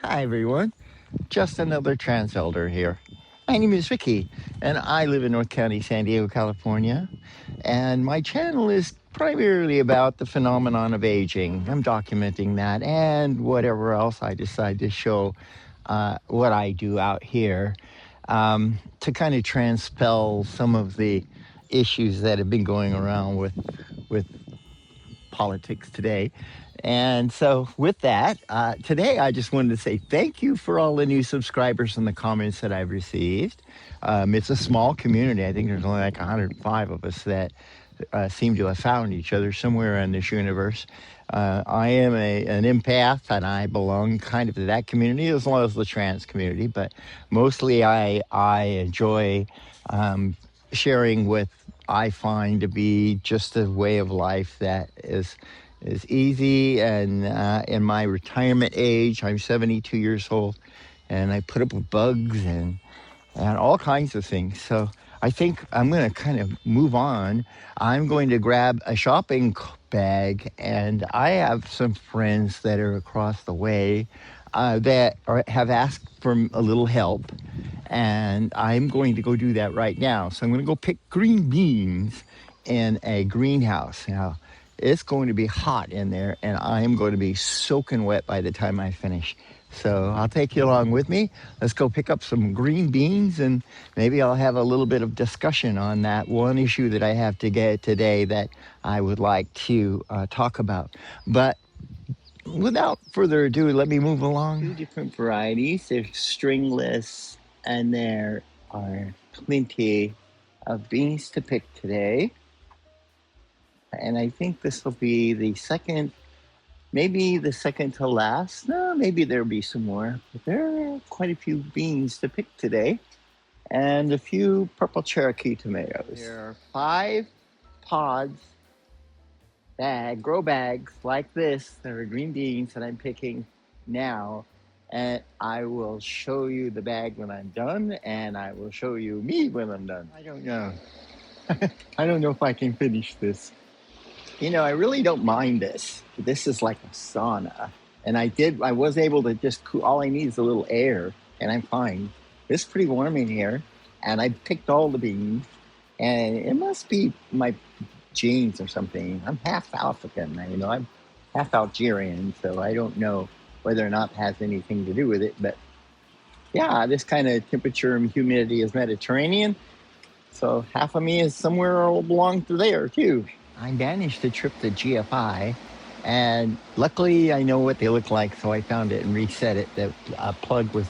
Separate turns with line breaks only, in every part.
Hi everyone, just another trans elder here. My name is Ricky, and I live in North County, San Diego, California. And my channel is primarily about the phenomenon of aging. I'm documenting that and whatever else I decide to show what I do out here to kind of transpel some of the issues that have been going around with politics today. And so, with that, today I just wanted to say thank you for all the new subscribers and the comments that I've received. It's a small community. I think there's only like 105 of us that seem to have found each other somewhere in this universe. I am an empath, and I belong kind of to that community as well as the trans community. But mostly, I enjoy sharing what I find to be just a way of life that is easy. And in my retirement age, I'm 72 years old, and I put up with bugs and all kinds of things. So I think I'm going to kind of move on. I'm going to grab a shopping bag, and I have some friends that are across the way have asked for a little help, and I'm going to go do that right now. So I'm going to go pick green beans in a greenhouse. Now, it's going to be hot in there, and I'm going to be soaking wet by the time I finish. So I'll take you along with me. Let's go pick up some green beans, and maybe I'll have a little bit of discussion on that one issue that I have to get today that I would like to talk about. But without further ado, let me move along. Two different varieties. There's stringless, and there are plenty of beans to pick today. And I think this will be the second, maybe the second to last. No, maybe there'll be some more. But there are quite a few beans to pick today, and a few purple Cherokee tomatoes. There are 5 pods, grow bags like this. There are green beans that I'm picking now, and I will show you the bag when I'm done, and I will show you me when I'm done. I don't know. I don't know if I can finish this. You know, I really don't mind this. This is like a sauna. And I was able to just cool. All I need is a little air, and I'm fine. It's pretty warm in here, and I picked all the beans, and it must be my genes or something. I'm half African, you know, I'm half Algerian, so I don't know whether or not it has anything to do with it. But yeah, this kind of temperature and humidity is Mediterranean, so half of me is somewhere will belong to there too. I managed to trip the GFI, and luckily I know what they look like, so I found it and reset it. The plug was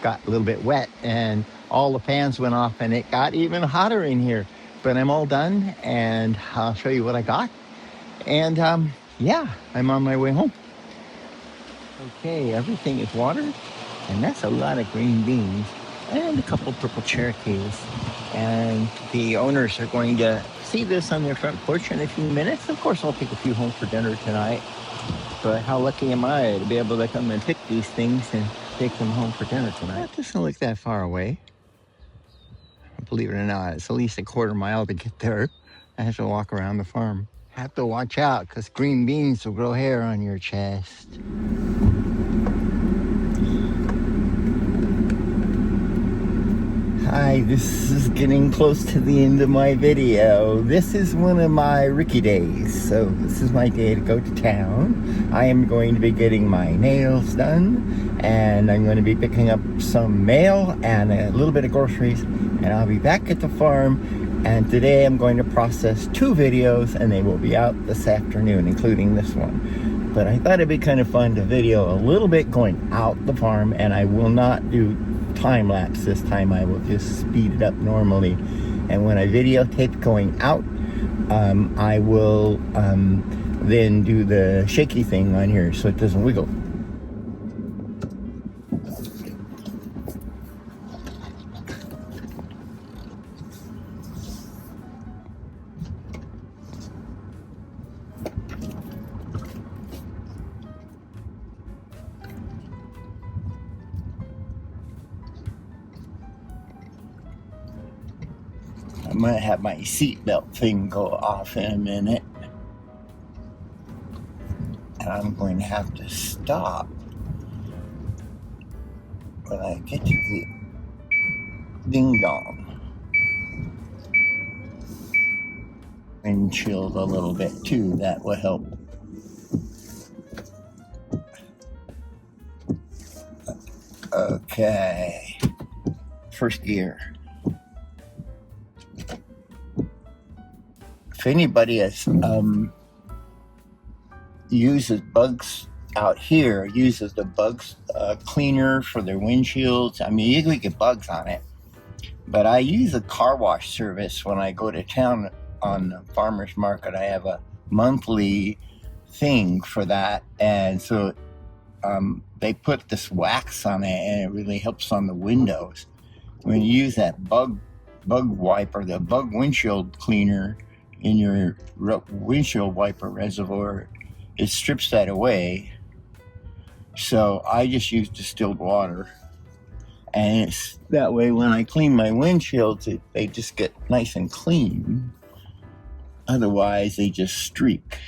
got a little bit wet, and all the fans went off, and it got even hotter in here. But I'm all done, and I'll show you what I got. And yeah, I'm on my way home. Okay, everything is watered, and that's a lot of green beans and a couple purple Cherokees. And the owners are going to see this on their front porch in a few minutes. Of course, I'll take a few home for dinner tonight. But how lucky am I to be able to come and pick these things and take them home for dinner tonight? That doesn't look that far away. Believe it or not, it's at least a quarter mile to get there. I have to walk around the farm. Have to watch out, because green beans will grow hair on your chest. Hi, this is getting close to the end of my video. This is one of my Ricky days, so this is my day to go to town. I am going to be getting my nails done, and I'm going to be picking up some mail and a little bit of groceries, and I'll be back at the farm. And today I'm going to process 2 videos, and they will be out this afternoon, including this one. But I thought it'd be kind of fun to video a little bit going out the farm, and I will not do time lapse this time. I will just speed it up normally, and when I videotape going out, I will then do the shaky thing on here so it doesn't wiggle. I'm gonna have my seatbelt thing go off in a minute, and I'm going to have to stop when I get to the ding dong windshield a little bit too, that will help. Okay, first gear. If anybody has uses bugs out here, uses the bugs cleaner for their windshields. I mean, you can get bugs on it, but I use a car wash service when I go to town on the farmer's market. I have a monthly thing for that, and so they put this wax on it, and it really helps on the windows. When you use that bug wiper, the bug windshield cleaner in your windshield wiper reservoir, it strips that away. So I just use distilled water, and it's that way when I clean my windshields, they just get nice and clean. Otherwise, they just streak.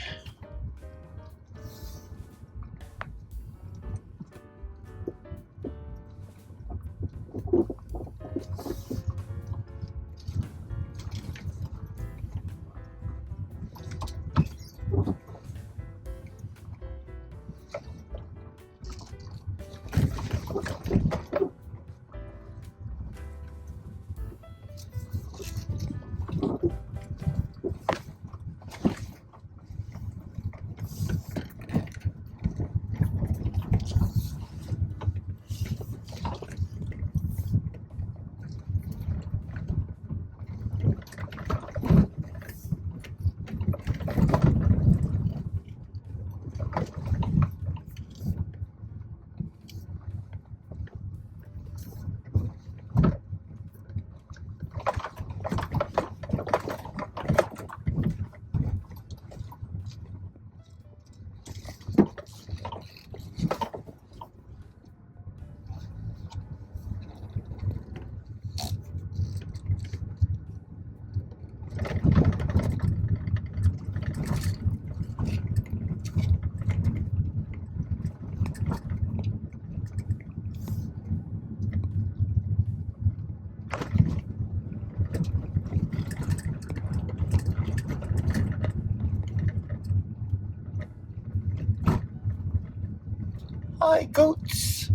Hi, goats.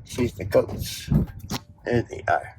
See the goats. There they are.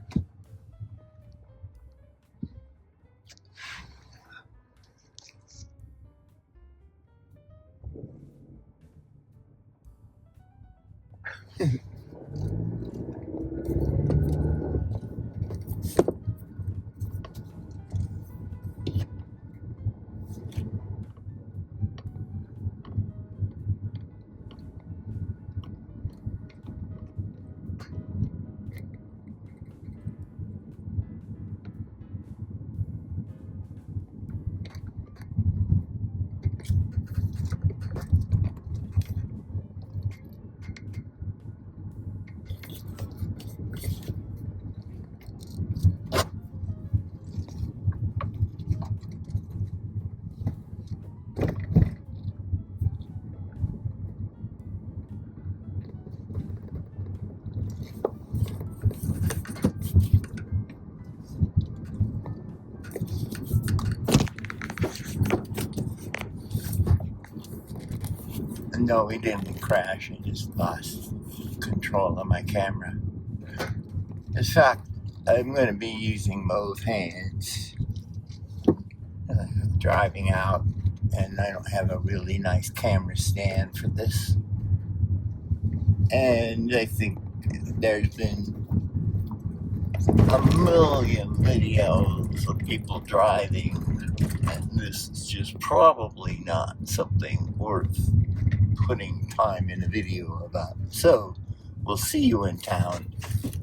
No, we didn't crash. I just lost control of my camera. In fact, I'm going to be using both hands driving out, and I don't have a really nice camera stand for this. And I think there's been a million videos of people driving, and this is just probably not something worth putting time in a video about. So, we'll see you in town.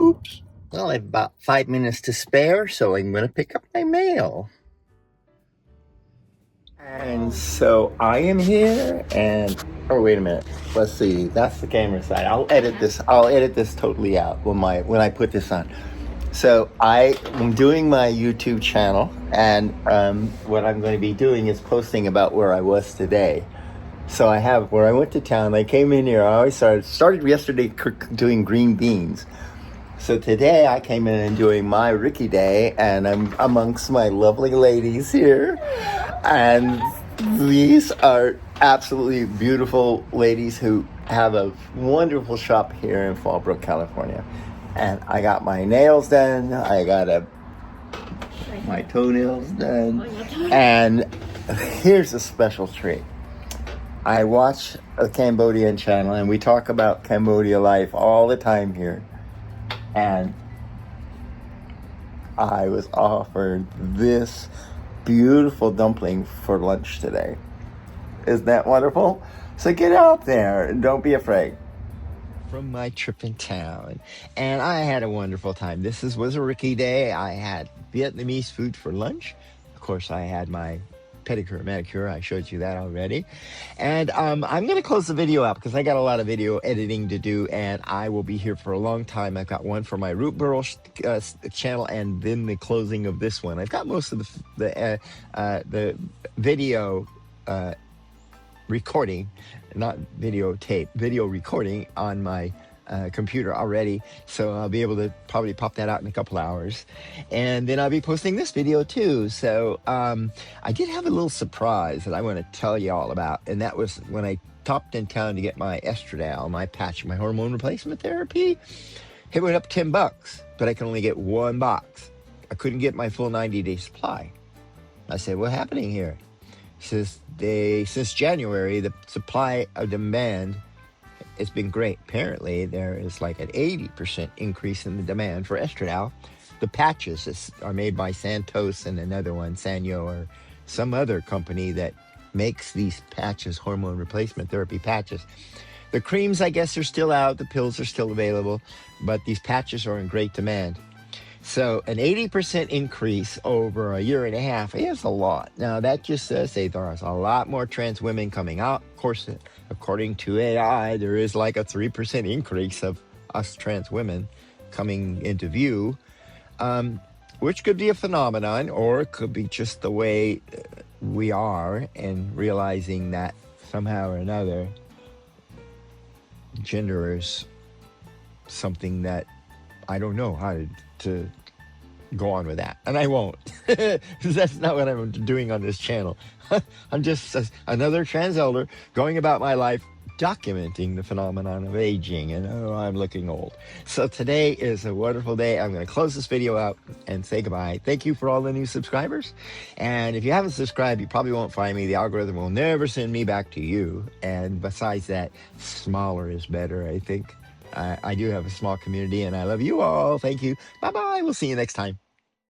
Oops. Well, I have about 5 minutes to spare, so I'm going to pick up my mail. And so I am here, and oh, wait a minute. Let's see. That's the camera side. I'll edit this totally out when I put this on. So I am doing my YouTube channel, and what I'm going to be doing is posting about where I was today. So I have, where I went to town, I came in here, I always started yesterday doing green beans. So today I came in and doing my Ricky Day, and I'm amongst my lovely ladies here. And these are absolutely beautiful ladies who have a wonderful shop here in Fallbrook, California. And I got my nails done, I got my toenails done, and here's a special treat. I watch a Cambodian channel, and we talk about Cambodia life all the time here. And I was offered this beautiful dumpling for lunch today. Isn't that wonderful? So get out there and don't be afraid. From my trip in town, and I had a wonderful time. This was a Ricky Day. I had Vietnamese food for lunch. Of course, I had my pedicure, manicure. I showed you that already. And I'm going to close the video out because I got a lot of video editing to do, and I will be here for a long time. I've got one for my Root Burl channel, and then the closing of this one. I've got most of the video recording, not videotape, video recording on my computer already, so I'll be able to probably pop that out in a couple hours, and then I'll be posting this video too. So I did have a little surprise that I want to tell you all about, and that was when I stopped in town to get my estradiol, my patch, my hormone replacement therapy. It went up $10, but I can only get one box. I couldn't get my full 90-day supply. I said, what's happening here? He says, since January, the supply of demand, it's been great. Apparently, there is like an 80% increase in the demand for estradiol. The patches are made by Santos and another one, Sanyo, or some other company that makes these patches, hormone replacement therapy patches. The creams, I guess, are still out. The pills are still available, but these patches are in great demand. So an 80% increase over a year and a half is a lot. Now, that just says there's a lot more trans women coming out. Of course, according to AI, there is like a 3% increase of us trans women coming into view, which could be a phenomenon, or it could be just the way we are, and realizing that somehow or another, gender is something that I don't know how to go on with that, and I won't. That's not what I'm doing on this channel. I'm just another trans elder going about my life, documenting the phenomenon of aging, and I'm looking old. So today is a wonderful day. I'm going to close this video out and say goodbye. Thank you for all the new subscribers, and if you haven't subscribed, you probably won't find me. The algorithm will never send me back to you, and besides that, smaller is better, I think. I do have a small community, and I love you all. Thank you. Bye-bye. We'll see you next time.